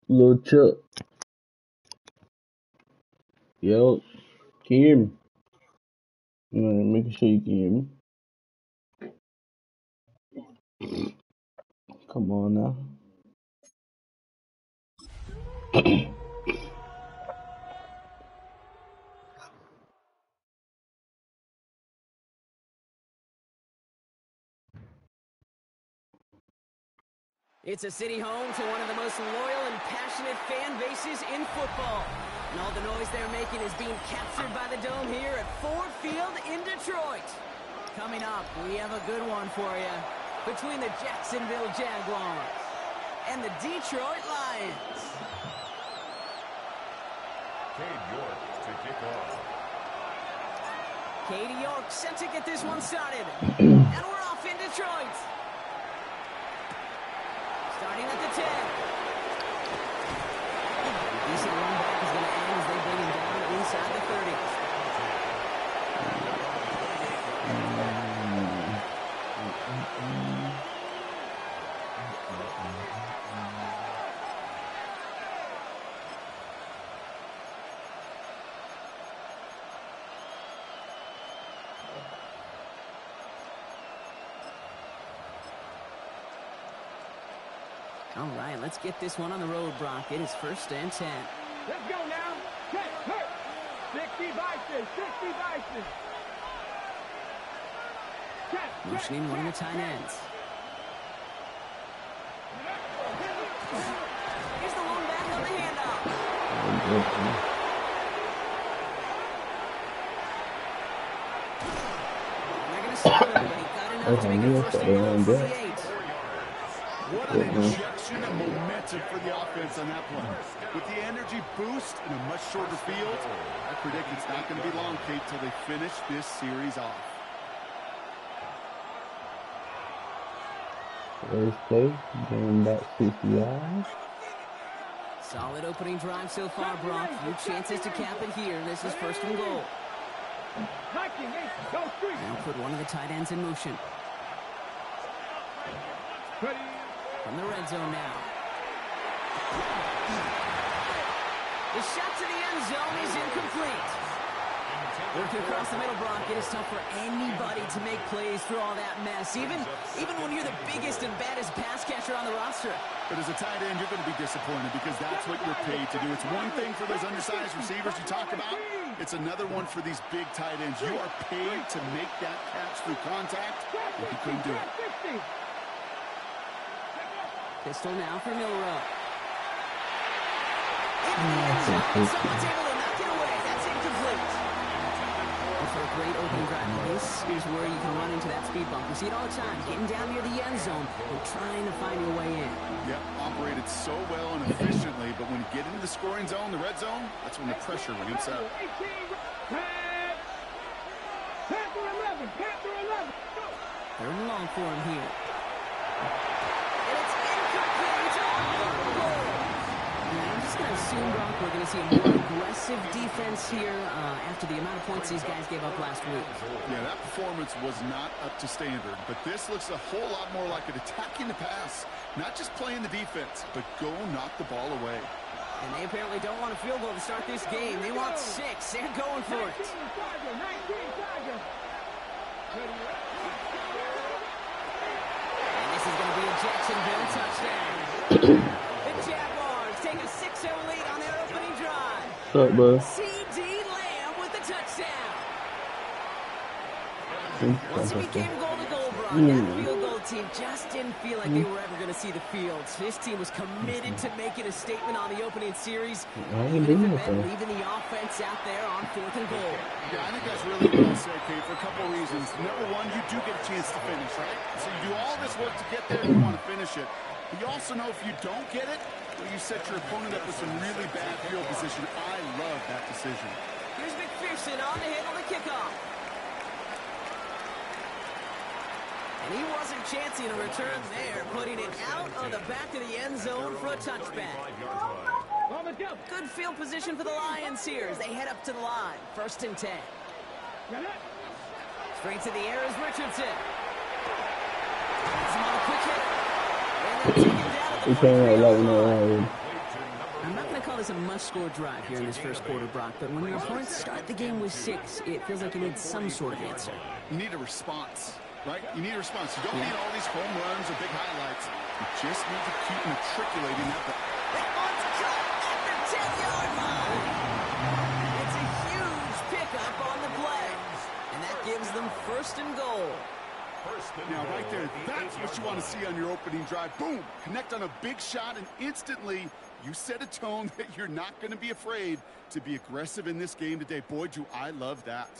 Little Chuck. Yo, can you hear me? Making sure you can hear me. Come on now. It's a city home to one of the most loyal and passionate fan bases in football. And all the noise they're making is being captured by the Dome here at Ford Field in Detroit. Coming up, we have a good one for you between the Jacksonville Jaguars and the Detroit Lions. Cade York to kick off. Cade York set to get this one started. And we're off in Detroit. Starting at the 10. The decent run back is going to end as they bring him down inside the 30. All right, let's get this one on the road, Brock. It is 1st and 10. Let's go now. Check, hurt. 60 Bison, 60 Bison. Check, motioning one of the tight ends. Here's the one back on the handoff. And they're going to stop him, but he got enough to make it 1st and goal for the 8. What an injection of momentum for the offense on that play. With the energy boost in a much shorter field, I predict it's not going to be long, Kate, till they finish this series off. First play, going back 60 yards. Solid opening drive so far, Brock. Few chances to cap it here. This is 1st and goal. Now put one of the tight ends in motion. From the red zone now. The shot to the end zone is incomplete. Working across the middle, Brock, it is tough for anybody to make plays through all that mess, even when you're the biggest and baddest pass catcher on the roster. But as a tight end, you're going to be disappointed because that's what you're paid to do. It's one thing for those undersized receivers you talk about. It's another one for these big tight ends. You are paid to make that catch through contact, but you couldn't do it. Pistol now for Milrow. Someone's able to knock it away. That's incomplete. For a great opening drive, this is where you can run into that speed bump. We see it all the time. Getting down near the end zone and trying to find your way in. Yep, operated so well and efficiently, but when you get into the scoring zone, the red zone, that's when the pressure ramps up. Panther 11, Panther 11. 3rd and long for him here. And it's incomplete on the goal. I'm just going to assume, Brock, we're going to see a more aggressive defense here after the amount of points these guys gave up last week. Yeah, that performance was not up to standard, but this looks a whole lot more like it attacking the pass, not just playing the defense, but go knock the ball away. And they apparently don't want a field goal to start this game. They want 6. They're going for it. And this is going to be a Jacksonville touchdown. The Jaguars take a 6-0 lead on their opening drive. What's up, bro? C.D. Lamb with the touchdown. Once it became goal-to-goal, Brock, that field goal team just didn't feel like they were ever going to see the field. This team was committed to making a statement on the opening series, even if it meant leaving the offense out there on 4th and goal. Yeah, I think that's really well said, Kate, for a couple of reasons. Number one, you do get a chance to finish, right? So you do all this work to get there, and you want to finish it. But you also know if you don't get it, well, you set your opponent up with some really bad field position. I love that decision. Here's McPherson on to handle the kickoff. And he wasn't chancing a return there, putting it out on the back of the end zone for a touchback. Good field position for the Lions here as they head up to the line. 1st and 10. Straight to the air is Richardson. Some on a quick hit. And they'll take him down He came out like no already. I'm not going to call this a must-score drive here in this first quarter, Brock, but when your opponents start the game with 6, it feels like you need some sort of answer. You need a response, right? You need a response. You don't need all these home runs or big highlights. You just need to keep matriculating that ball. That one's cut at the 10-yard line. It's a huge pickup on the play, and that gives them first and goal. Now, right there, that's what you want to see on your opening drive. Boom! Connect on a big shot, and instantly you set a tone that you're not going to be afraid to be aggressive in this game today. Boy, do I love that.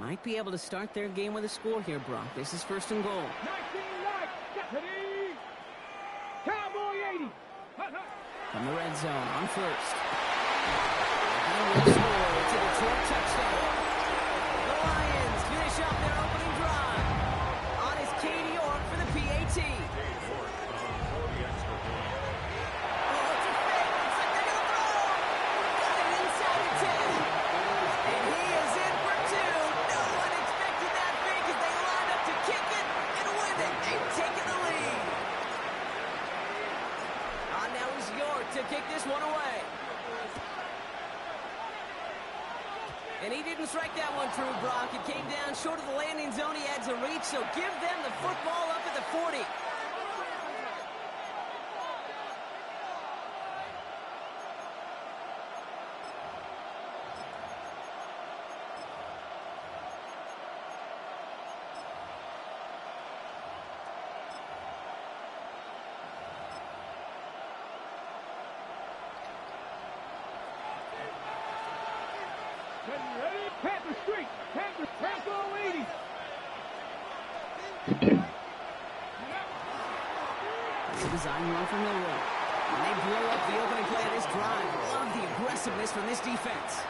Might be able to start their game with a score here, Brock. This is first and goal. 19-yard, deputy. Cowboy 80. From the red zone on first. And will score. It's a Detroit touchdown. The Lions finish up their opening drive. On is Katie York for the PAT. Oh, it's a fake. Looks like they're going to throw. Got it inside the 10. And he is in for 2. No one expected that fake as they line up to kick it. And with it, they've taken the lead. Now is York to kick this one away. And he didn't strike that one through, Brock. It came down short of the landing zone. He adds a reach, so give them the football up at the 40. Ready? Panther Street. Panther 80. It's a design run from Millwall. And they blow up the opening play of this drive. Love the aggressiveness from this defense.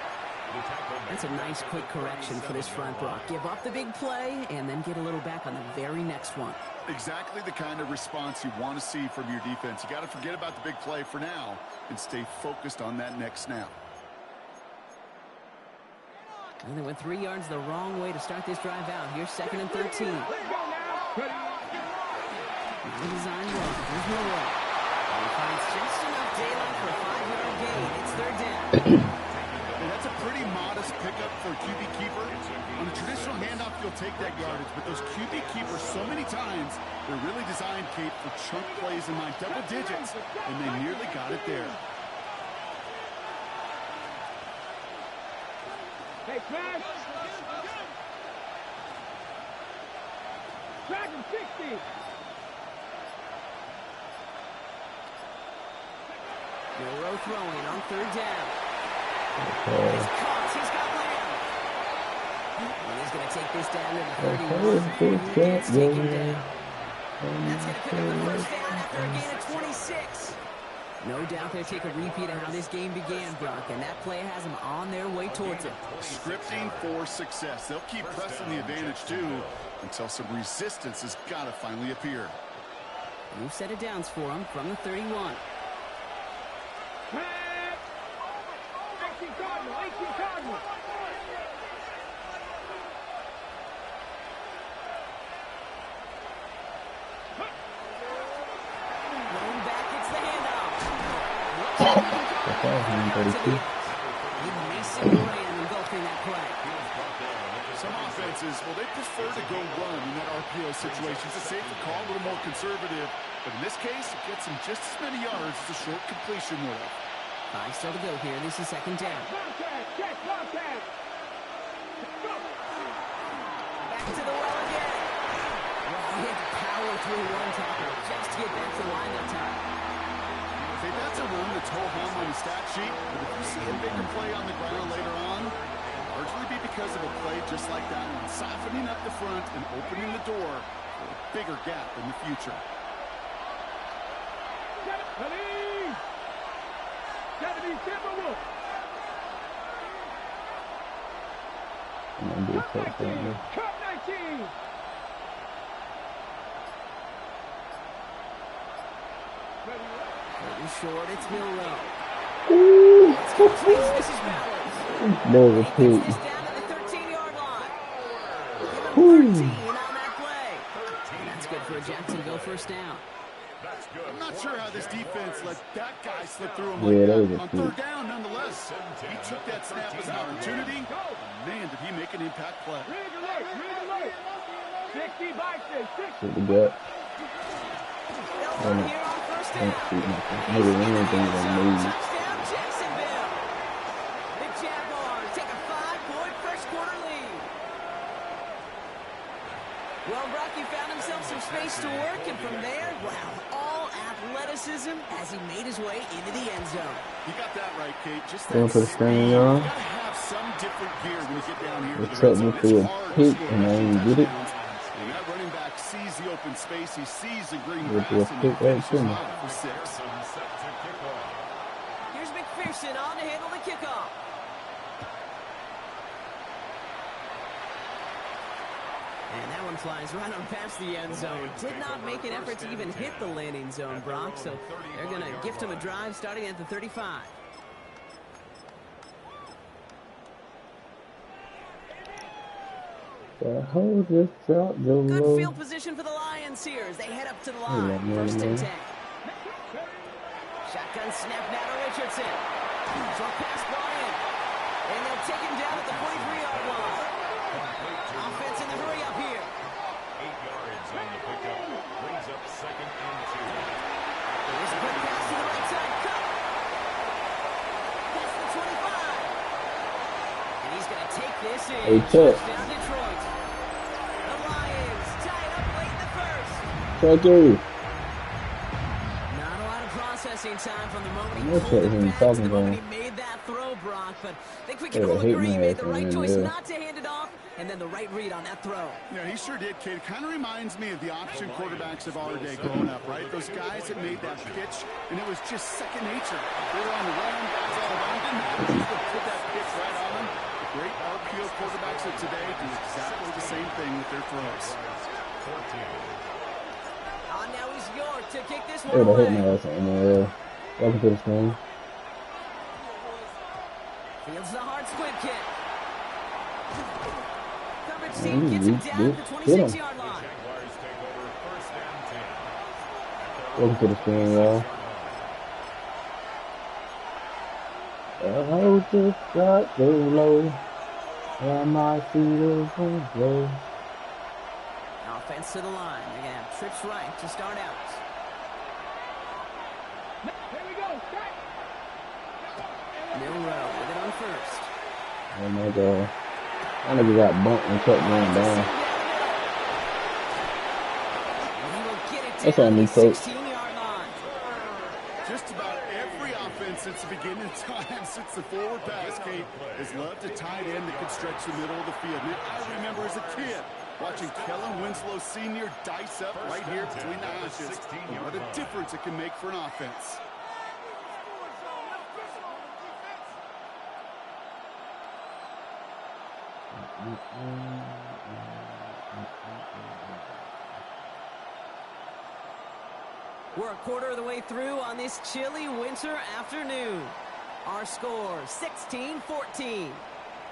That's a nice quick correction for this front, Brock. Give up the big play and then get a little back on the very next one. Exactly the kind of response you want to see from your defense. You got to forget about the big play for now and stay focused on that next snap. And they went 3 yards the wrong way to start this drive out. Here's second and 13. The design run. Here's Millwall. And he finds just enough daylight for a 5-yard gain. It's third down. And that's a pretty modest pickup for a QB keeper. On a traditional handoff, you'll take that yardage. But those QB keepers, so many times, they're really designed, Kate, for chunk plays in line, double digits. And they nearly got it there. Hey, Smash! Dragon 60! Milrow throwing on third down. He's caught. He's got Lamb. And he's going to take this down to the 31. He gets taken down. That's going to pick up the first down after a gain of 26. No doubt they'll take a repeat of how this game began, Brock, and that play has them on their way towards it. Scripting for success. They'll keep pressing the advantage, too, until some resistance has got to finally appear. New set of downs for them from the 31. 18 Cardinal, 18 Cardinal. Going back, it's the handoff. Mason Graham engulfing that play. Some offenses, well, they prefer to go run in that RPO situation. It's a safer call, a little more conservative. But in this case, it gets them just as many yards as a short completion would have. 5 still to go here. This is second down. Contact, check, contact. Back to the well again. Well, he had to power through one tackle just to get back to the line that time. Okay, that's a run that's ho-hum on the stat sheet. But if you see a bigger play on the ground later on, it'll largely be because of a play just like that one, softening up the front and opening the door for a bigger gap in the future. Ready? Deputy Timberwolf. Cup 19. Cup 19. Pretty short, it's Milrow. Let's go, please. This is Bowers. No, it's He gets this down to the 13-yard line. on that play. That's good for a Jacksonville first down. I'm not sure how this defense let that guy slip through him Yeah, like that was that. a On tweak. third down, nonetheless. He took that snap as an opportunity. Man, did he make an impact play. Read alert. 60 by 6. With the gut. They'll run here on first down. Maybe anything is amazing. Touchdown, Jacksonville. The Jaguars take a 5-point first quarter lead. Well, Brock, he found himself some space to work, and from there, wow, all athleticism as he made his way into the end zone. You got that right, Kate. Just Going that for the screen, y'all. You gotta have some different gear when you get down here. They cut me through a pick, and I ain't get it. And that running back sees the open space. He sees the green They grass, do a and he pick right finishes to me. out for 6. Here's McPherson on to handle the kickoff. And that one flies right on past the end zone. Did not make an effort to even hit the landing zone, Brock, so they're going to gift him a drive starting at the 35. Hold this out, go Good low. field position for the Lions here as they head up to the line. First and 10. Shotgun snap now to Richardson. Short pass Bryant. And they'll take him down at the 43-yard line. Offense in the hurry up here. 8 yards on the pickup. Brings up 2nd and 2. There's a good pass to the right side. Cut. That's the 25. And he's going to take this in. Hey, Chuck. Touchdown Detroit. The Lions tie it up late in the first. Chucky. Not a lot of processing time from the moment he That's pulled what it he back to talking the moment about. he made that throw, Brock. But I think we can Yeah, all hate agree he my made the ass, right man, choice yeah. not to hand it off, and then the right read on that throw. Yeah, he sure did, Kate. It kind of reminds me of the option quarterbacks of our day growing up, right? Those guys that made that pitch, and it was just second nature. They were on the run, guys all around. Didn't matter. Just would put that pitch right on them. The great RPO quarterbacks of today do exactly the same thing with their throws. Now he's York to kick this Hey, one they hit my away. ass on there. Welcome to the screen. Fields the hard squid kick. Coverage Man, team he gets him reached down it. at the Hit him. 26-yard line. Jaguars take over 1st and 10. Welcome to the screen, y'all. Hold this shot, go low. And my feet is low. Offense to the line. They're going to have trips right to start out. Here we go. Strike. Milrow with it on first. Oh my god. That nigga got bumped and kept going down. And he will get it That's down on me, the coach. 16-yard line. Just about every offense since the beginning of time, since the forward pass, Kate, has loved a tight end that could stretch the middle of the field. Man, I remember as a kid watching Kellen Winslow Sr. dice up right here between the hashes. And what a difference it can make for an offense. We're a quarter of the way through on this chilly winter afternoon. Our score, 16-14.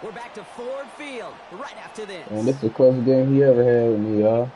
We're back to Ford Field right after this. And this is the closest game he ever had with me, y'all.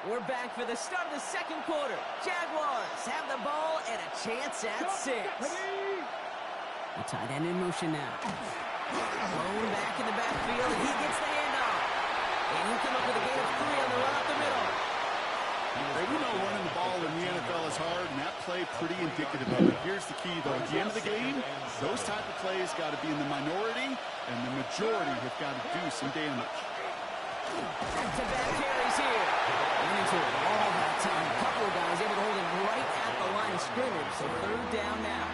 We're back for the start of the second quarter. Jaguars have the ball and a chance at 6. The tight end in motion now. Thrown back in the backfield, and he gets the handoff. And he'll come up with a gain of 3 on the run up the middle. We know running the ball in the NFL is hard, and that play pretty indicative of it. Here's the key, though. At the end of the game, those type of plays got to be in the minority, and the majority have got to do some damage. Back-to-back carries here. Went into it all that time. A couple of guys able to hold him right at the line of scrimmage. So third down now.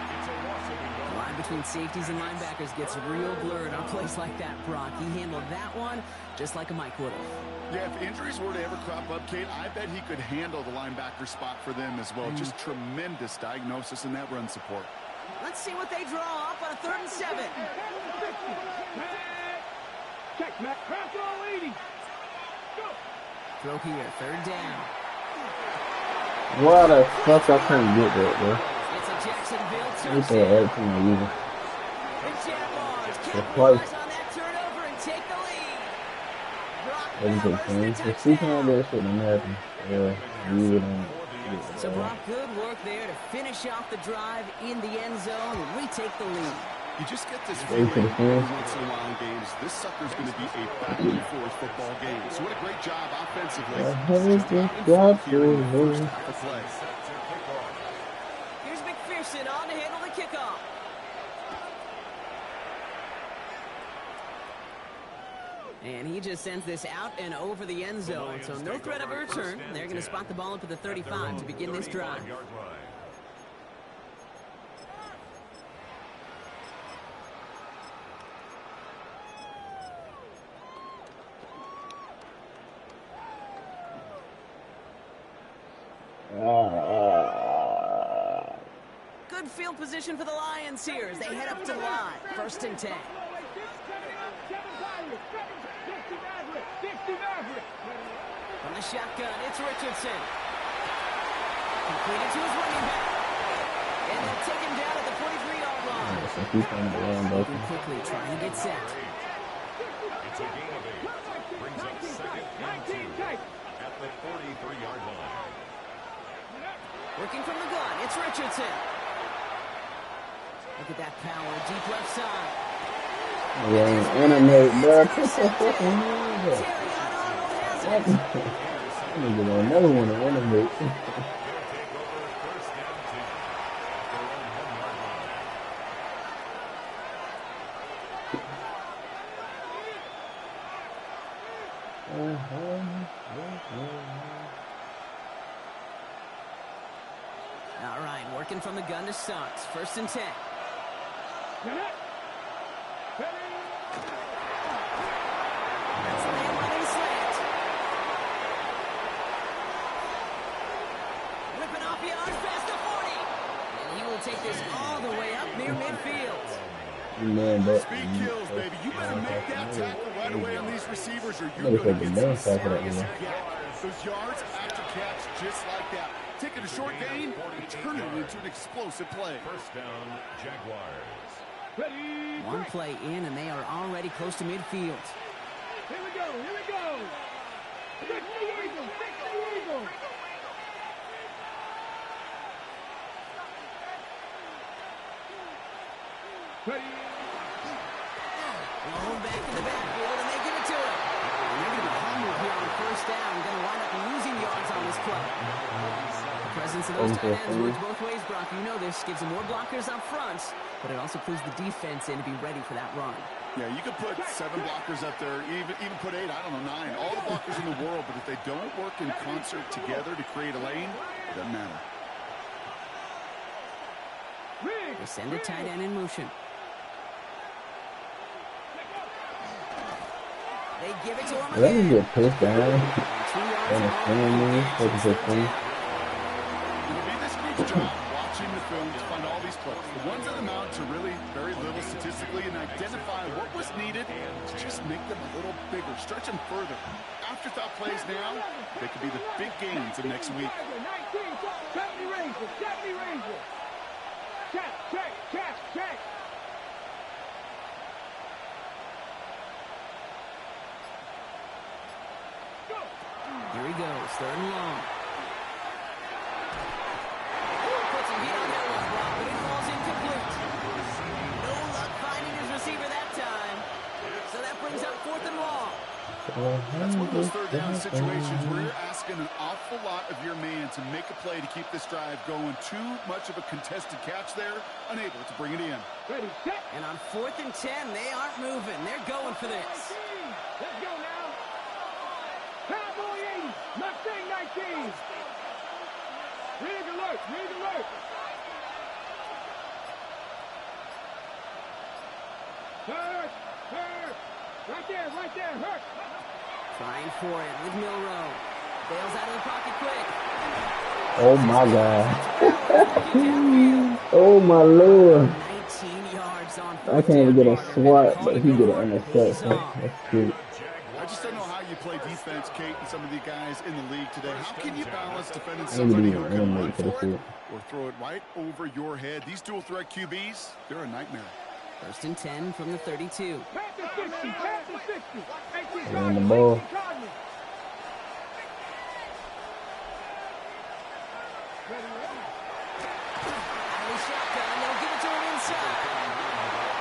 The line between safeties and linebackers gets real blurred on plays like that, Brock. He handled that one just like a Mike would have. Yeah, if injuries were to ever crop up, Kate, I bet he could handle the linebacker spot for them as well. Just tremendous diagnosis in that run support. Let's see what they draw up on a 3rd and 7. Check, Matt. Pass all 80. Go. Throw here, 3rd down. Why the fuck I couldn't get that, bro? It's a Jacksonville What the touchdown. heck am I using? The Jaguars The capitalize on that turnover and take the lead. Brock What is it, Bowers, man? the Just see how touchdown. that shit didn't happen. Yeah, you wouldn't. So Brock, good work there to finish off the drive in the end zone, and we take the lead. You just get this Ready feeling for the every finish? once in a while in games. This sucker's going to be a back-and-forth football game. So what a great job offensively. First half of play. Here's McPherson on to handle the kickoff. And he just sends this out and over the end zone, so no threat of a return. They're going to spot the ball up at the 35 to begin this drive. Good field position for the Lions here as they head up to the line. 1st and 10. From the shotgun, it's Richardson. Completed to his running back. And they'll take him down at the 43-yard line. Moving quickly, trying to get set. It's a gain of 8. Brings up 2nd and 2 at the 43-yard line. Working from the gun, it's Richardson. Look at that power, deep left side. Yeah, animate, bro. What the fuck is Terrion Arnold has it. I'm gonna get another one to animate. He'll take over 1st down 2 at their own 1-yard line. All right, working from the gun to Suggs. 1st and 10. That's the man-running slant. Whipping off yards past the 40. And he will take this all the way up near midfield. Man, that Speed kills, baby. You better make that tackle right away on these receivers or you're Look going at to the get man some tackle that serious one. yak. Those yards after catch just like that. Taking a short gain and turning it into an explosive play. 1st down, Jaguars. One play in, and they are already close to midfield. Here we go, here we go. Fix the eagle, fix the eagle. Ready. Blown back in the backfield, and they give it to him. And they're going to be humbled here on 1st down. Going to wind up losing yards on this play. The presence of those tight ends works both ways, Brock. You know this. Gives them more blockers up front, but it also clues the defense in to be ready for that run. Yeah, you could put 7 blockers up there, even put 8, I don't know, 9. All the blockers in the world, but if they don't work in concert together to create a lane, it doesn't matter. They send a tight end in motion. They give it to him Let me again. get pissed down. 2 yards Understand me? What is it, thing? It'll be this group's job watching the film to find all these plays. The ones that amount to really very little statistically and identify what was needed to just make them a little bigger, stretch them further. Afterthought plays now, they could be the big gains of next week. 19, 70 Rangers, 70 Rangers. Check, check, check, check. Here he goes, 3rd and long. Puts some heat on that one, Brock, but it falls incomplete. No luck finding his receiver that time. So that brings up 4th and long. That's one of those 3rd down situations where you're asking an awful lot of your man to make a play to keep this drive going. Too much of a contested catch there, unable to bring it in. Ready, set. And on 4th and 10, they aren't moving. They're going for this. Let's go now. Cowboy 80, Mustang 19. Rig alert, rig alert. Hurt, hurt. Right there, hurt. Trying for it with Milrow. Bails out of the pocket quick. Oh my God. Oh my Lord. 19 yards on I fourth can't even down, get a partner. swat, Call but it he get good. an He's interception. off. That's cute. I just don't know how you play defense, Kate, and some of the guys in the league today. How can you balance defending I ain't somebody even who can run animate for the for it shit. or throw it right over your head? These dual threat QBs, they're a nightmare. First and 10 from the 32. Panther 60, Panther 60. 18 Run the Cardinals, ball. 18 Cardinals. Highly shotgun. They'll give it to him inside.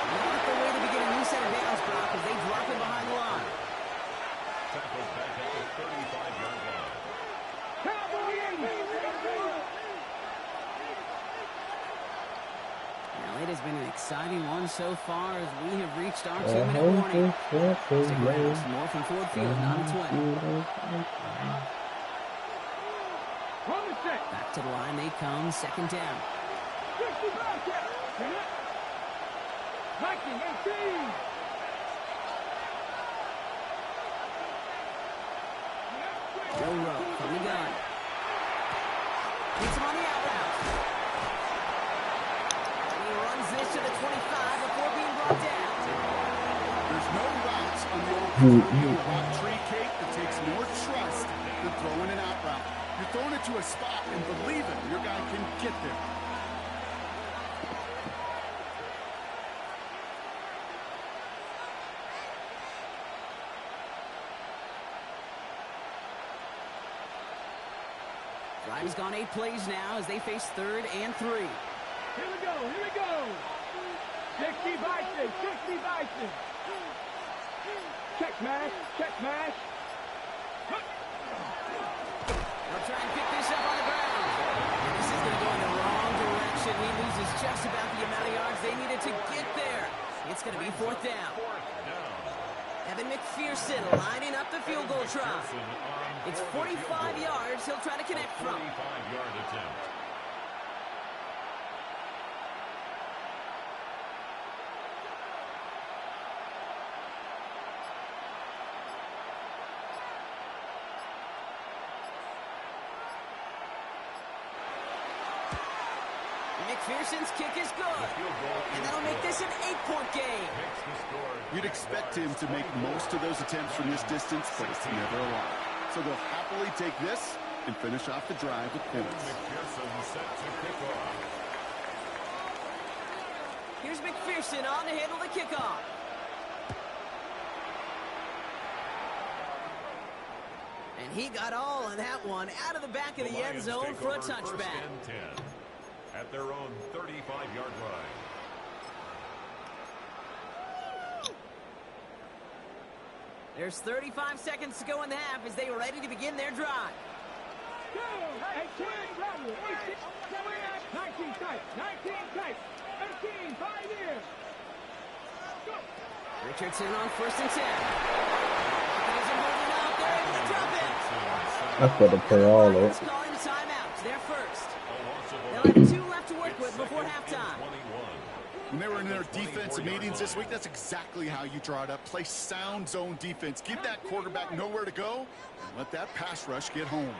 Not the way to begin a new set of downs, Brock, as they drop him behind the line. Tackled back at the 35-yard line. Cowboy 80. Now, it has been an exciting one so far as we have reached our 2-minute warning. Stick around. Some more from Ford Field on the 20. On the set. Back to the line they come. Second down. 60 Bobcat. 19, 18. Joe Rowe from the gun. Hits him on the out route. And he runs this to the 25 before being brought down. There's no routes on the old proverbial route tree, Kate, that takes more trust than throwing an out route. You're throwing it to a spot and believing your guy can get there. Drive's gone 8 plays now as they face 3rd and 3. Here we go, here we go. 60 Bison, 60 Bison. Check mash, check mash. They'll try and pick this up on the ground. And this is going to go in the wrong direction. He loses just about the amount of yards they needed to get there. It's going to be 4th down. Evan McPherson lining up the field goal try. It's 45 yards he'll try to connect from. 45-yard attempt. McPherson's kick is good. And that'll make this an 8-point game. You'd expect him to make most of those attempts from this distance, but it's never a lot. So they'll happily take this and finish off the drive with points. McPherson set to kick off. Here's McPherson on to handle the kickoff. And he got all of that one out of the back of the end zone for a touchback. First and 10 at their own 35-yard line. There's 35 seconds to go in the half as they are ready to begin their drive. 18 Bradley, 19 tight, 19 tight, 18, 5 years. Go. Richardson on first and 10. Pocket isn't holding up. They're able to drop it. That's got to play all of Lions it. calling the timeouts. They're first. They'll have 2 left to work with before halftime. When they were in their defensive meetings this week, that's exactly how you draw it up. Play sound zone defense. Give that quarterback nowhere to go, and let that pass rush get home.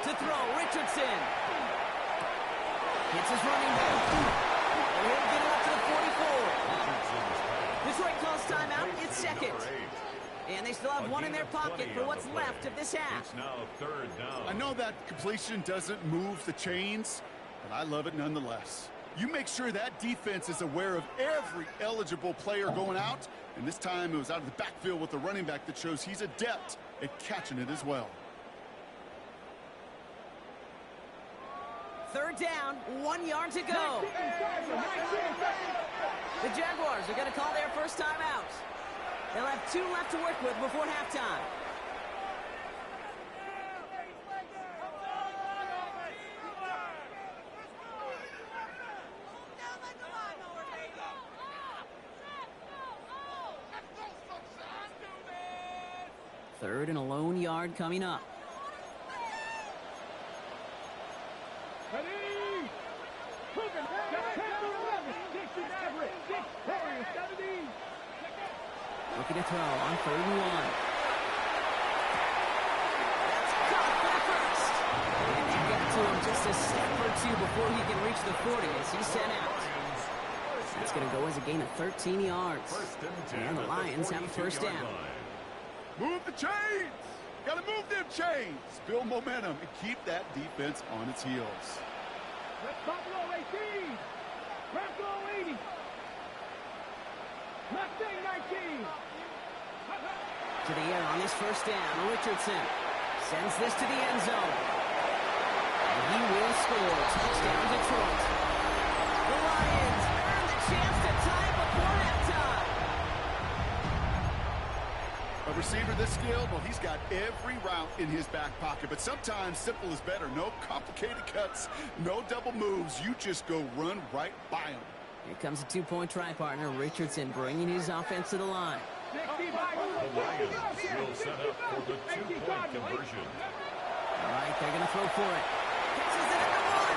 To throw, Richardson. Hits his running back. And he'll get it up to the 44. Detroit calls timeout. It's seconds. And they still have one in their pocket for what's left of this half. It's now 3rd down. I know that completion doesn't move the chains, but I love it nonetheless. You make sure that defense is aware of every eligible player going out, and this time it was out of the backfield with the running back that shows he's adept at catching it as well. 3rd down, 1 yard to go. The Jaguars are going to call their first timeout. They'll have 2 left to work with before halftime. Third and a lone yard coming up. Ready? Coogan, 10 to 11, 6 is average, 6 carries, 17. Looking to throw on 3rd and 1. That's caught for the first. And they got to him just a step or two before he can reach the 40 as he's sent out. That's going to go as a gain of 13 yards. And the Lions have a first down. Move the chains! Got to move them chains! Build momentum and keep that defense on its heels. Let's Buffalo 18. Buffalo 80. Mustang 19. To the air on this first down. Richardson sends this to the end zone. And he will score. Touchdown Detroit. The Lions earn the chance to tie it before halftime. A receiver this skilled, well, he's got every route in his back pocket, but sometimes simple is better. No complicated cuts, no double moves. You just go run right by him. Here comes a 2-point try partner. Richardson bringing his offense to the line. The Lions will set up for the 2-point conversion. All right, they're going to throw for it. Catches it at the 1.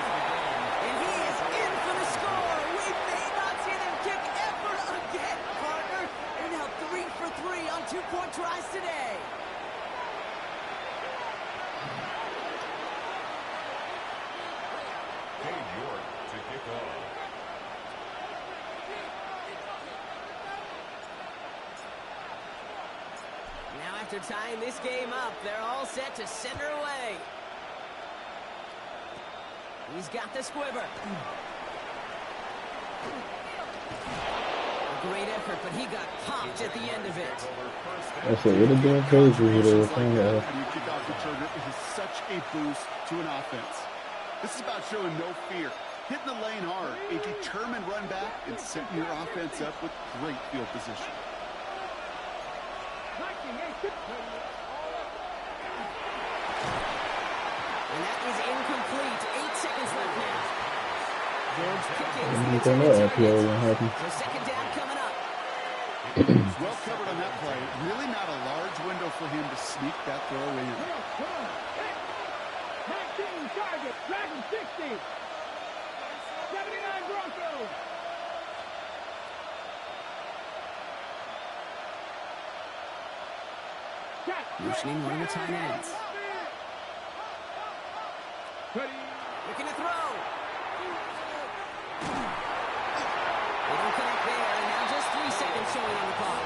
And he is in for the score. We may not see them kick ever again, partner. They're now 3 for 3 on 2-point tries today. Dave York to kick off. Now after tying this game up, they're all set to send her away. He's got the squiver. A great effort, but he got popped at the end of it. I said, it'd have been crazy if they were playing that. Kickoff returner is such a boost to an offense. This is about showing no fear, hitting the lane hard, a determined run back, and setting your offense up with great field position. And that is incomplete. 8 seconds left now. George Pickens You gets don't know it. RPO won't happen. So second down coming up. Well covered on that play. Really not a large window for him to sneak that throw in. 19 targets, Dragon 60. 79 Broncos. Motioning one of the tight ends. Looking to throw. They don't connect there, and now just 3 seconds showing on the clock.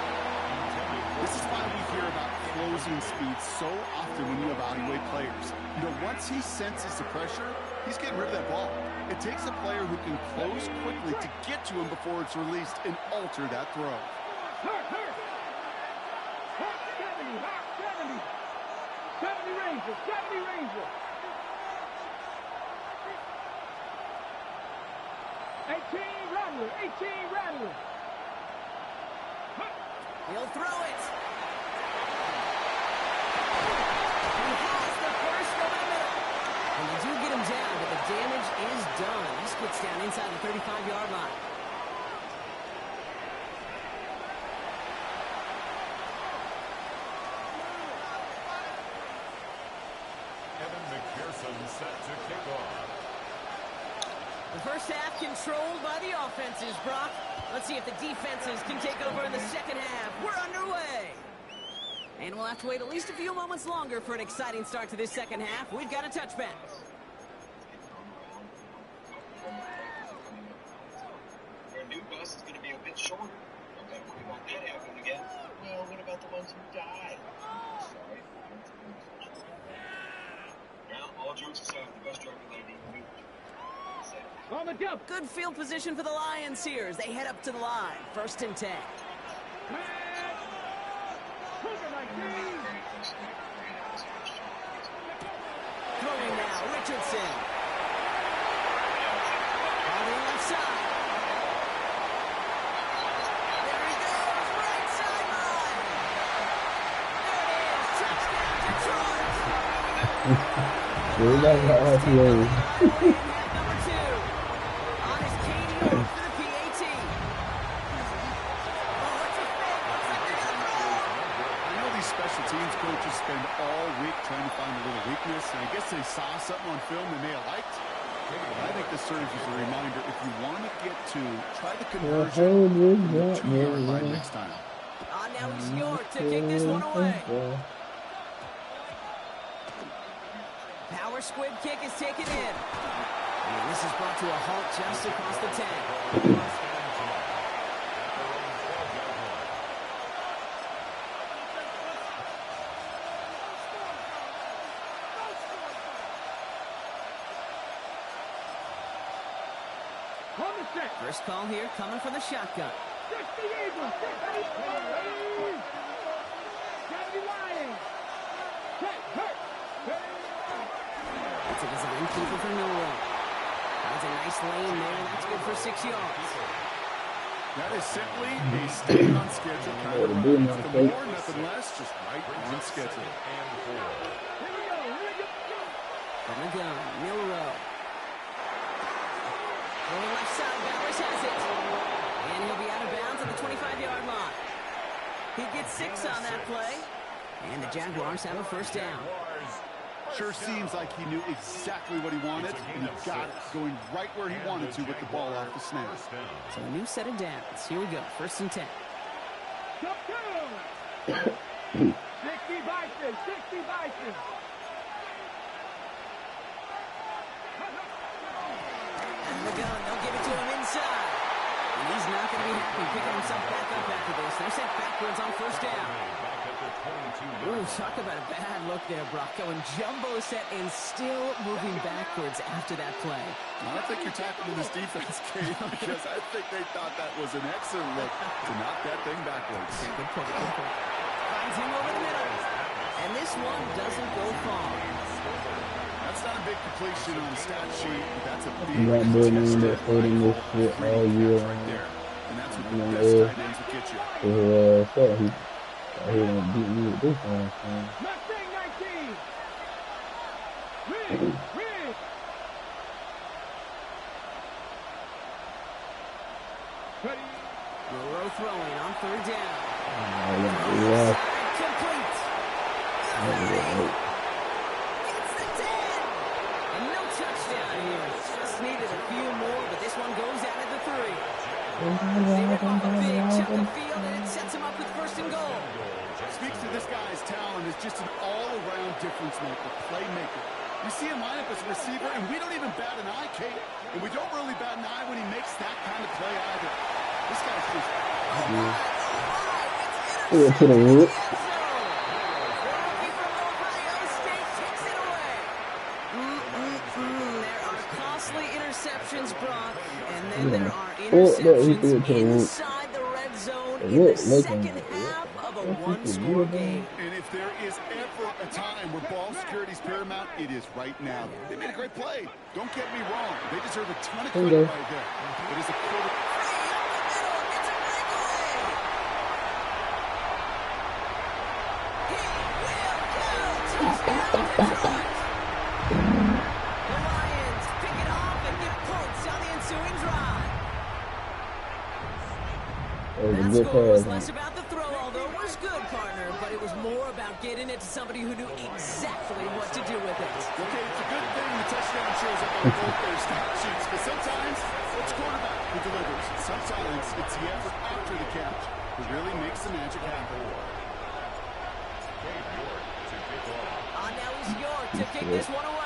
This is why we hear about closing speed so often when you evaluate players. You know, once he senses the pressure, he's getting rid of that ball. It takes a player who can close quickly to get to him before it's released and alter that throw. 70 Rangers, 70 Rangers. 18 Rattler, 18 Rattler. He'll throw it. He has the first over the middle. And they do get him down, but the damage is done. He splits down inside the 35-yard line. Set to kick off. The first half controlled by the offenses, Brock. Let's see if the defenses can take over in the second half. We're underway. And we'll have to wait at least a few moments longer for an exciting start to this second half. We've got a touchback. Our new bus is going to be a bit shorter. We want that happen again. Well, what about the ones who died? Sorry. Now, all jokes aside, the bus driver let me move. On the jump. Good field position for the Lions here as they head up to the line. 1st and 10. Throwing now, Richardson. On the left side. There he goes, right sideline. There it is, touchdown Detroit. We're not about RPO. Spend all week trying to find a little weakness, and I guess they saw something on film they may have liked. I think this serves as a reminder, if you want to get to, try the conversion on the 2-yard line next time. On now he's York to kick this one away. Power squib kick is taken in. And this is brought to a halt just across the 10. First call here coming from the shotgun. That's a design keeper for Millwall. That's a nice lane there. That's good for 6 yards. That is simply a stay on schedule kind of run. Nothing more, nothing less, just right on schedule. From the gun, Milrow. Going left side, Bowers has it. And he'll be out of bounds at the 25-yard line. He gets 6 on that play. And the Jaguars have a first down. Sure seems like he knew exactly what he wanted, and he got it, going right where he wanted to with the ball off the snap. So a new set of downs. Here we go, 1st and 10. 60 Bison, 60 Bison. And the gun, they'll give it to him inside. And he's not going to be happy picking himself back up after this. They're sent backwards on 1st down. Ooh, talk about a bad look there, Brock. Going jumbo set and still moving backwards after that play. I don't think you're tackling this defense, Kate, because I think they thought that was an excellent look to knock that thing backwards. Yeah, good point, good point. Finds him over the middle. And this one doesn't go far. That's not a big completion on the stat sheet, but that's a big That boy named that holding this shit all year right there. And that's what the best tight ends will get you. He done beat me with this one. Mustang 19. Win. Monroe throwing on 3rd down. Yeah. Complete. Gets the 10. And no touchdown here. Just needed a few more, but this one goes out at the 3. They rip off a big chunk of field, and it sets him up with 1st and goal. Speaks to this guy's talent as just an all-around difference maker, playmaker. You see him line up as a receiver, and we don't even bat an eye, Kate. And we don't really bat an eye when he makes that kind of play either. This guy's just... To the root. There are costly interceptions, Brock, and then there are interceptions inside the red zone in the second half of a one-score game. And if there is ever a time where ball security is paramount, it is right now. They made a great play. Don't get me wrong. They deserve a ton of credit right there. It is a quarter... That score was less about the throw, although it was good, partner, but it was more about getting it to somebody who knew exactly what to do with it. Okay, it's a good thing the touchdown shows up on both their stat sheets, but sometimes it's quarterback who delivers. Sometimes it's the effort after the catch who really makes the magic happen. Now he's York to kick this one away.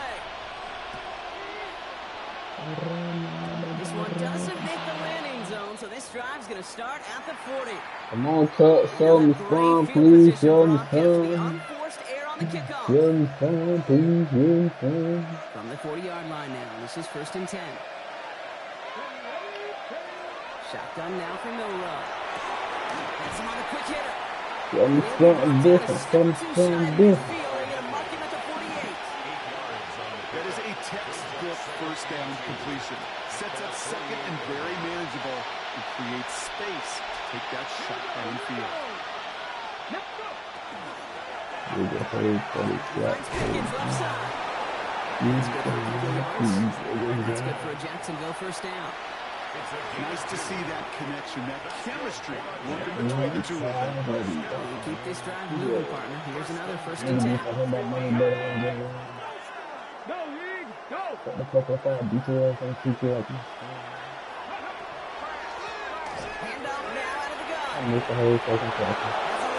This one doesn't make the landing zone, so this drive's going to start at the 40. Come on, Cut. Show me some, please. Show me some. Unforced error on the kickoff. Show me some, please. Show me some. From the 40-yard line now. This is 1st and 10. Shotgun now for Milrow. That's him on the quick hitter. Show me something different. Show me something different. That is a textbook 1st down completion. Sets up 2nd and very manageable and creates space to take that shot downfield. That's good for a Jacksonville 1st down. Nice to see that connection, that chemistry working between the two of them. Keep this drive moving, partner. Here's another 1st and 10. Go, League, go! What the fuck was that? Details and details. Handoff now out of the gun. I missed the whole fucking process. That's a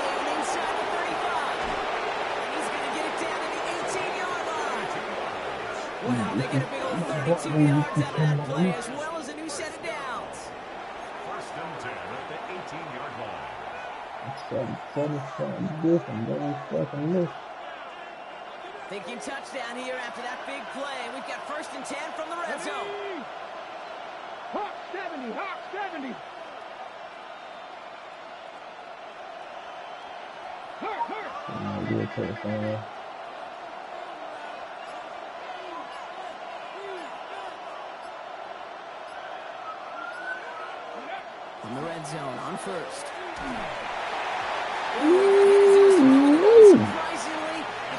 Well, they get a big old 32 yards out of that play, as well as a new set of downs. First and 10 at the 18-yard line. Thinking touchdown here after that big play. We've got first and 10 from the red zone. Hawk 70, Hawk 70. From the red zone on first.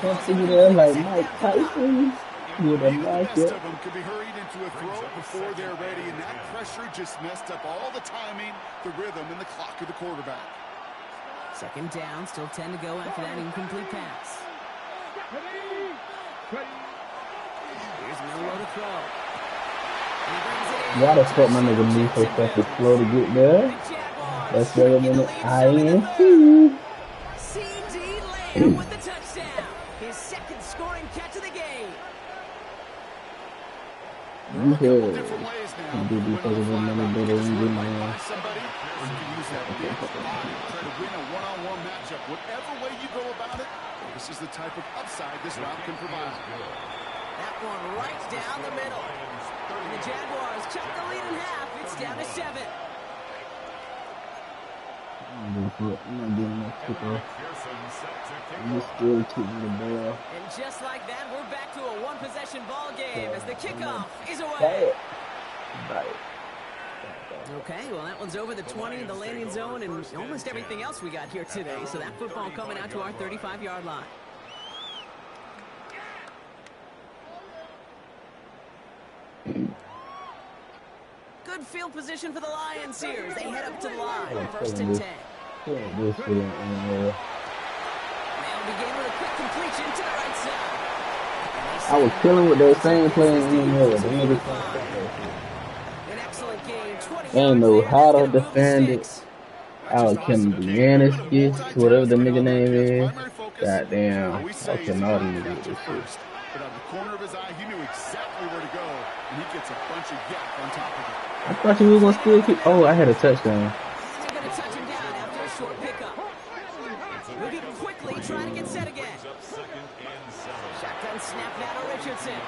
Something there like Mike Tyson. Even the best of them could be hurried into a throw before they're ready, and that pressure just messed up all the timing, the rhythm, and the clock of the quarterback. Second down, still 10 to go after that incomplete pass. Here's Miller to throw. Why the fuck my nigga move so fucking slow to get there? That's better than the INC. CD Lamb with the touchdown. His second scoring catch of the game. There are a couple different ways now. Do these fucking money better than you, man. Somebody, or you can use that big body to try to win a one-on-one matchup. Whatever way you go about it, this is the type of upside this route can provide. That one right down the middle. And the Jaguars cut the lead in half. It's down to 7. I'm not getting that kicker. I'm still keeping the ball. And just like that, we're back to a one-possession ball game as the kickoff is away. Okay, well, that one's over the 20 in the landing zone and almost everything else we got here today. So that football coming out to our 35-yard line. Good field position for the Lions here as they head up to the line. First and 10. They'll begin with a quick completion to the right side. I was killing with that same play in the An excellent game. 20 they ain't know how to defend it. I was killing Brianniski, whatever the nigga name is. Goddamn. Okay, now these niggas. But out of the corner of his eye, he knew exactly where to go, and he gets a bunch of yak on top of it. I thought you was gonna still keep. Oh, I had a touchdown. They're going to touch him down after a short pickup. Moving quickly, trying to get set again. Shotgun snap now to Richardson.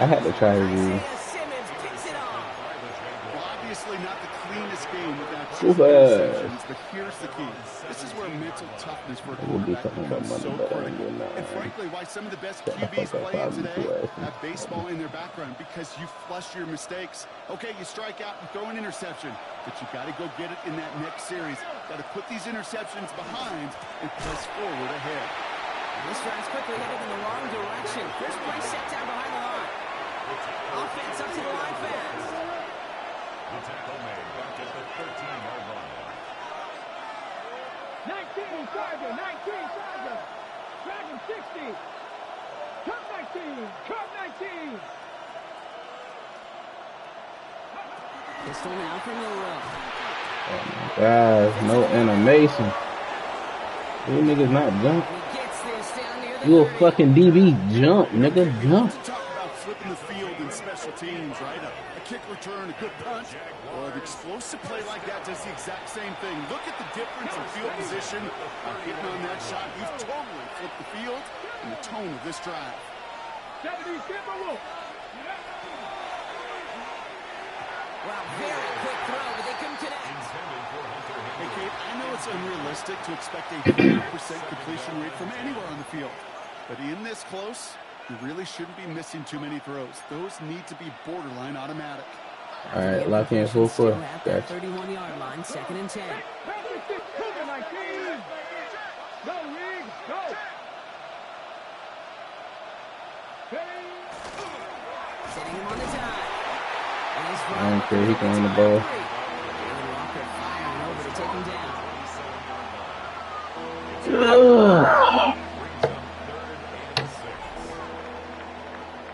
I had to try to do. Simmons picks it off. Well, obviously not the cleanest game without two interceptions, but here's the key. This is where mental toughness for a quarterback becomes so critical. And frankly, why some of the best QBs playing today have baseball in their background, because you flush your mistakes. Okay, you strike out and throw an interception, but you got to go get it in that next series. Got to put these interceptions behind and press forward ahead. This drive's quickly headed in the wrong direction. First play set down behind the line. Offense up to the line fast. The tackle made back at the 13-yard line. 19 Charger, 19 Charger. Dragon 60. Cut 19, cut 19. Pistol now for Milrow. Guys, no animation. You niggas not jump. He gets this down near the You a 30. fucking DB jump, nigga, jump. Talk about flipping the field in special teams, right? A kick return, a good punch, or an explosive play like that does the exact same thing. Look at the difference in field position. By hitting on that shot, you've totally flipped the field and the tone of this drive. 70 Timberwolf. Wow, very quick throw, but they couldn't connect. Hey, Kate, I know it's unrealistic to expect a 100% completion rate from anywhere on the field. But in this close, you really shouldn't be missing too many throws. Those need to be borderline automatic. All right, lock in full Still foot. at that Gotcha. 31-yard line, second and 10. 96 Cougar 19. Go, Rig, go. Setting him on the tie. And he's I don't care, he can run the ball. Walker firing over to take him down.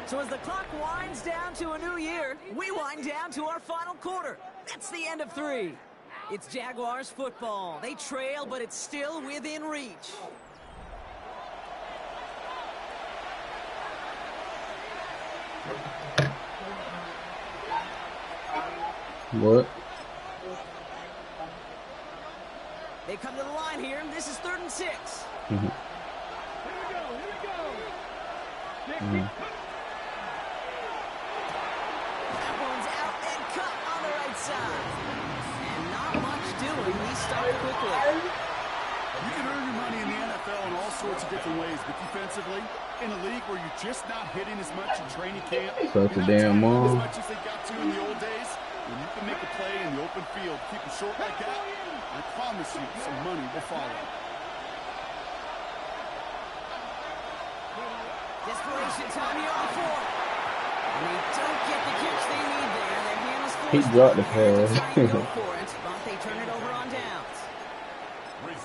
So as the clock winds down to a new year, we wind down to our final quarter. That's the end of 3. It's Jaguars football. They trail, but it's still within reach. What? They come to the line here. This is 3rd and 6. Here we go. That one's out and cut on the right side. And not much doing. He stopped quickly. You can earn your money in the NFL in all sorts of different ways, but defensively, in a league where you're just not hitting as much in training camp, Such a you're not damn tackling mom. as much as they got to in the old days, when you can make a play in the open field, keep it short like that, I promise you some money will follow. Desperation time here on the 4. And they don't get the kicks they need there. Their handles He forced dropped the to try and pass. go for it, but they turn it over on downs.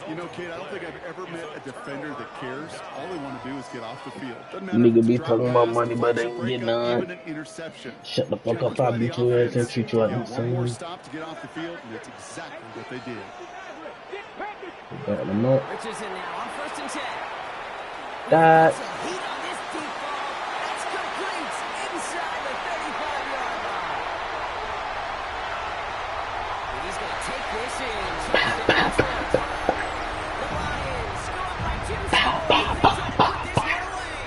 You know, kid, I don't think I've ever met a defender that cares. All they want to do is get off the field. Doesn't matter if Nigga it's a be drop talking about pass, money, but they deflection, ain't getting breakup, none. even an interception. Shut the fuck up, Challenged I by beat the your ass and offense. treat you like Yeah, the one more same. stop to get off the field, and it's exactly what they did. Got them up. Richardson now on 1st and 10. That. Some heat on this deep ball. That's complete inside the 35-yard line. And he's going to take this in. The Lions score up by 2 scores. They try to put this one away.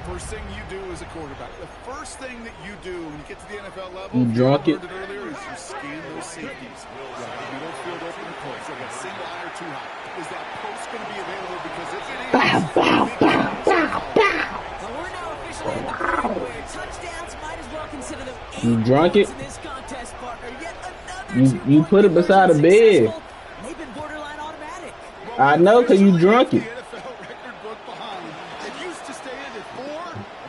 First thing you do as a quarterback, the first thing that you do when you get to the NFL level, You drunk it? learned it earlier, is you scan those safeties. Right, the middle field open or close. They got single high or too high. Is that post going to be available? Because if it is, Well, we're now officially at the point where touchdowns might as well consider them You drunk it? in this contest, partner. Yet another You put it beside the bed. They've been borderline automatic. I know, cause you drunk it. The NFL record book behind. It used to stand at 4,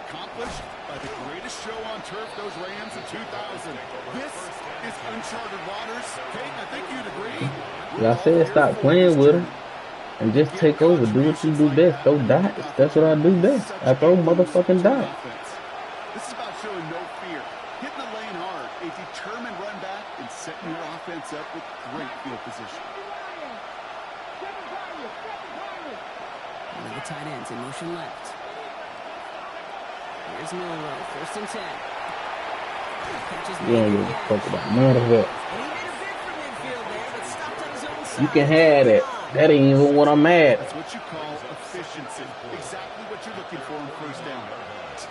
accomplished by the greatest show on turf, those Rams in 2000. This is uncharted waters. Kate, I think you'd agree. Like I said, stop playing with him and just take over. Do what you do best. Throw dots. That's what I do best. I throw motherfucking dots. This is about showing no fear, hitting the lane hard, a determined run back, and setting your offense up with great field position. One of the tight ends in motion left. Here's Milrow, 1st and 10. Catches You don't give a fuck about none of that. And he made a bid for midfield there, but stopped on his own side. You can have it. That ain't even what I'm at. That's what you call efficiency. Exactly what you're looking for in first down.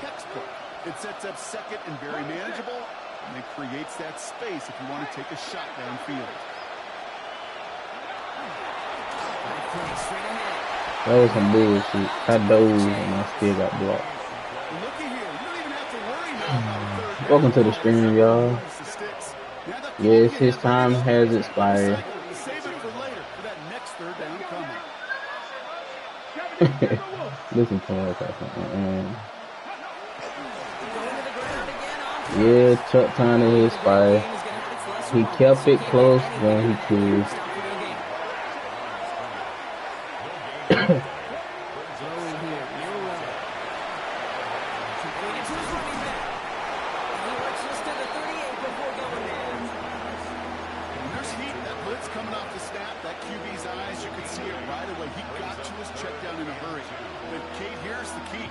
Textbook. It sets up second and very manageable, and it creates that space if you want to take a shot downfield. Play straight ahead. That was some bullshit. I dove and I still got blocked. Looky here. You don't even have to worry now about a third Welcome to the stream, y'all. down. The sticks. Now that Yes, his time has expired. save it for later for that next third down coming. Listen to us. Going to the ground again on Yeah, Chuck time to his fire. He kept it close when he could. When there's heat, that blitz coming off the snap, that QB's eyes, you can see it right away. He got to his check down in a hurry. But Kate, here's the key.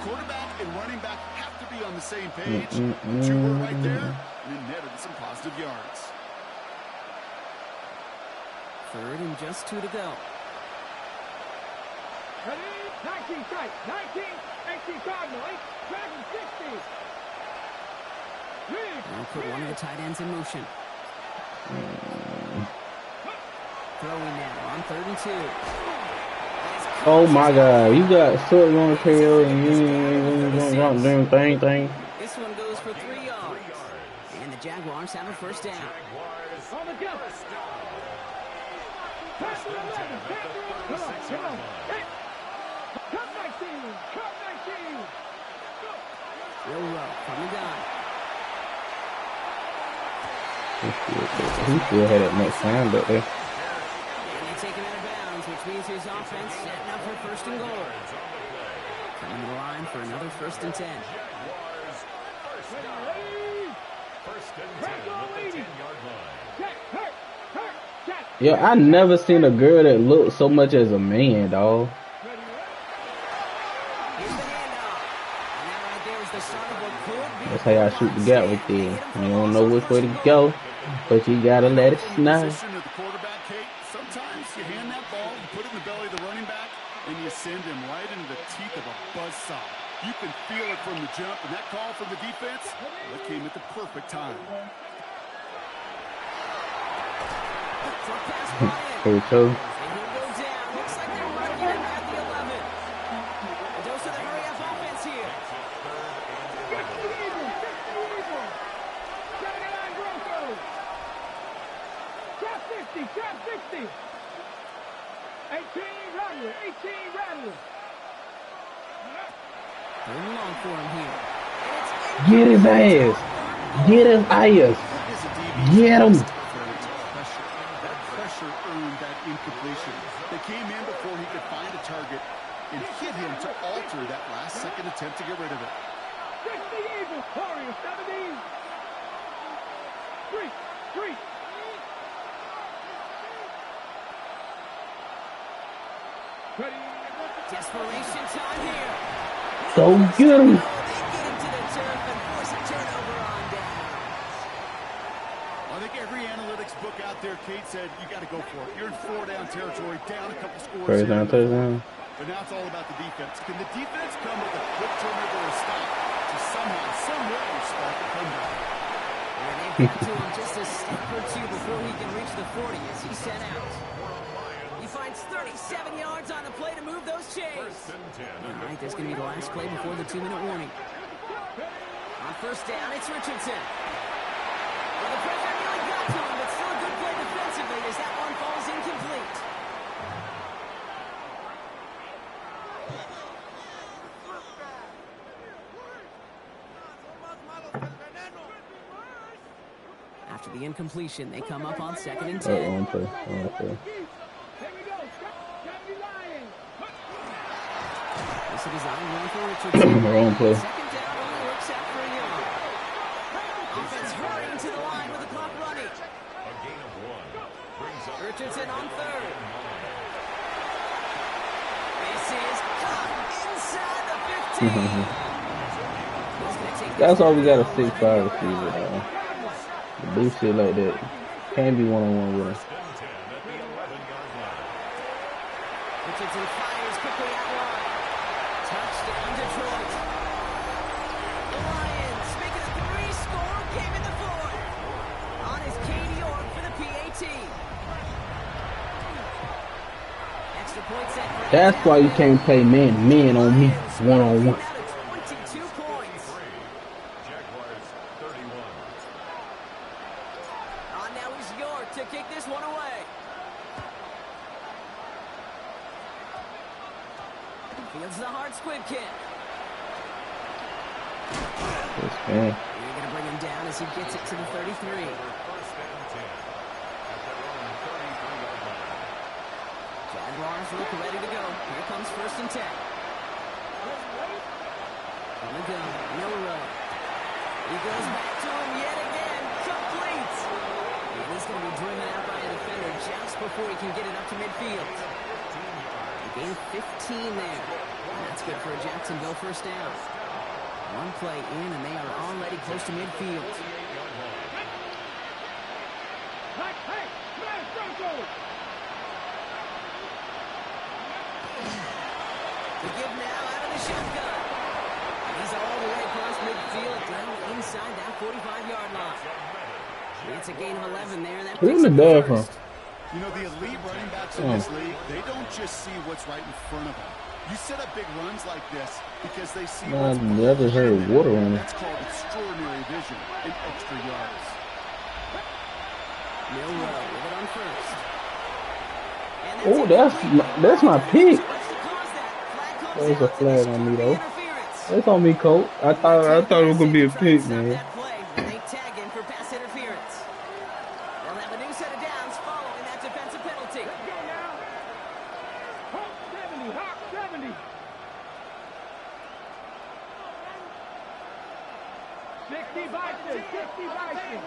Quarterback and running back have to be on the same page. Two were right there, and it netted some positive yards. 3rd and just 2 to go. Ready? 19 tight. 19. 18 Cardinal. 8. Dragon 60. Now put one of the tight ends in motion. Throwing now on 3rd and 2. Oh my God, you got short long tail and you don't do thing. This one goes for 3 yards. And the Jaguars have a 1st down. On the jump. Pass to 11. Come on. Hit. Cut 19. Cut 19. Milrow from the gun. He still had it next time, but And they take him out of bounds, which means his offense setting up for 1st and goal. Coming to the line for another 1st and 10. yeah, I never seen a girl that looked so much as a man, dog. Here's the handoff. scores the start of what could be That's how y'all shoot the gap with there. You don't know which way to go, but you gotta let it snap. Position of the quarterback, Kate. Sometimes you hand that ball, you put it in the belly of the running back, and you send him right into the teeth of a buzzsaw. You can feel it from the jump, and that call from the defense, well, it came at the perfect time. Here we go. And he'll go down. Looks like they're marking him at the 11. A dose of the hurry-up offense here. 79 Broncos. Trap 60, trap 60. 18 Rattler, 18 Rattler. Third and long for him here. Get his ass. Get his ass. Get him. That pressure earned that incompletion. They came in before he could find a target and hit him to alter that last-second attempt to get rid of it. 60 Eagles, Warriors, 70. 3. Ready. Desperation time here. Go get him. They get him to the turf and force a turnover on downs. I think every analytics book out there, Kate, said you got to go for it. You're in 4-down territory, down a couple scores. First down, touchdown. But now it's all about the defense. Can the defense come with a quick turnover or a stop to somehow, some way, spark a comeback? And they've got to him just a step or two before he can reach the 40 as he's sent out. He finds 37 yards on the play to move those chains. All right, that's going to be the last play before the 2-minute warning. On first down, it's Richardson. Well, the pressure nearly got to him, but still a good play defensively as that one falls incomplete. After the incompletion, they come up on 2nd and 10. Wrong play. Here we go. 70 Lions. This is a design run for Richardson. Wrong play. Second down only works out for a yard. Offense hurrying to the line with the clock running. A gain of 1 brings up Richardson on third. This is caught inside the 15. He's gonna take That's this all we got a one 6'5" receiver, though. Do shit like that. Can't be one-on-one with him. Richardson fires quickly out wide. Touchdown, Detroit. The Lions making a 3-score game in the 4th. On is Katie York for the PAT. Extra point set for That's why you can't play man on me one-on-one. 22 points. Jaguars 31. On now is York to kick this one away. Fields the hard squib kick. This man. You're going to bring him down as he gets it to the 33. First and 10 at their own 33-yard line. Jaguars look ready to go. Here comes 1st and 10. On the gun, Milrow. He goes back to him yet again. Complete. And he's going to be driven out by a defender just before he can get it up to midfield. He gained 15 there. And that's good for a Jacksonville first down. One play in, and they are already close to midfield. Hey, smash Broncos. To give now out of the shotgun. And he's all the way across midfield, down inside that 45-yard line. It's a gain of 11 there. That Who in picks the up ball the from? first. You know, the elite running backs in this league, they don't just see what's right in front of them. You set up big runs like this because they see what's I never heard behind them. water on it. That's called extraordinary vision and extra yards. Milrow with it on first. And Oh, that's my pick. There's a flag on me though. That's on me, Colt. I thought it was gonna be a pick, man. They tag him for pass interference. They'll have a new set of downs following that defensive penalty. Let's go now. Hawk 70, Hawk 70. 60 Bison, 60 Bison.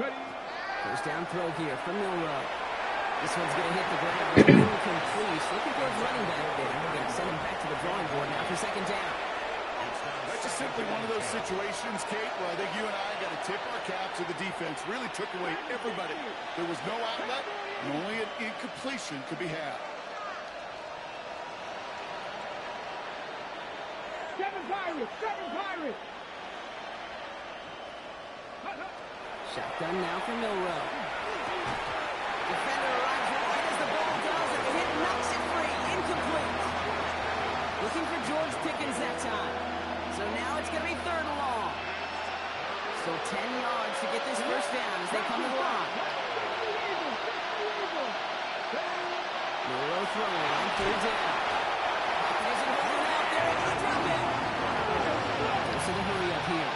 Ready. First down throw here from Milrow. This one's going to hit the ground. Incomplete. Looking for his running back there. We're going to send him back to the drawing board now for 2nd down. simply one of those situations, Kate, where I think you and I got to tip our cap to the defense. Really took away everybody. There was no outlet, and only an incompletion could be had. Seven Pirates! Shotgun now for Milrow. Defender arrives right as the ball does, and the hit knocks it free. Incomplete. Looking for George Pickens that time. So now it's going to be 3rd and long. Still 10 yards to get this first down as they come to the line. Milrow throwing on 3rd down. Isn't holding out there. Able to drop it. Goes to the hurry up here.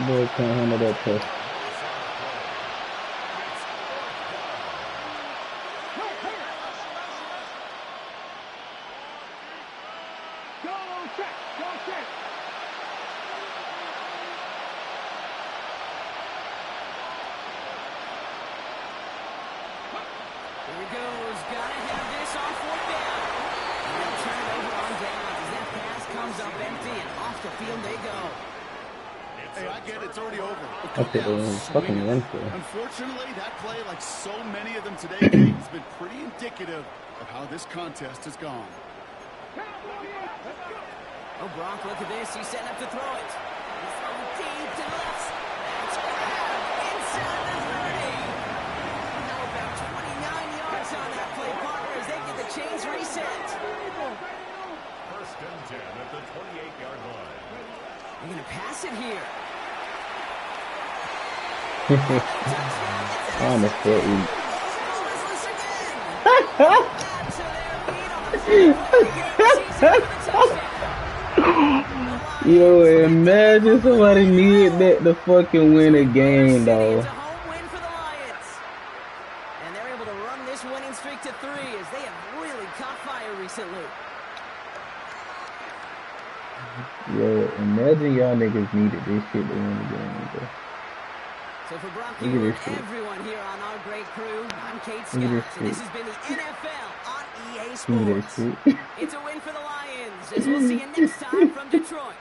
Boy can't handle that push. Here he goes. Gotta have this on 4th down. And they'll turn it over on downs as that pass comes up empty and off the field they go. Hey, I get it. It's already over. Okay, fucking run for it. Unfortunately, that play, like so many of them today, Kate, has been pretty indicative of how this contest has gone. Oh, Gronk, look at this. He's setting up to throw it. He's throwing deep to the left. That's grabbed inside the 30. Now about 29 yards on that play, partner, as they get the chains reset. 1st and 10 at the 28-yard line. They're going to pass it here. On the foot. Yo, imagine somebody needed that to fucking win a game, though. It's a home win for the Lions. And they're able to run this winning streak to 3 as they have really caught fire recently. Yo, imagine y'all niggas needed this shit to win the game, bro. So for Brock and everyone here on our great crew, I'm Kate Scott, and this has been the NFL on EA Sports. It's a win for the Lions, as we'll see you next time from Detroit.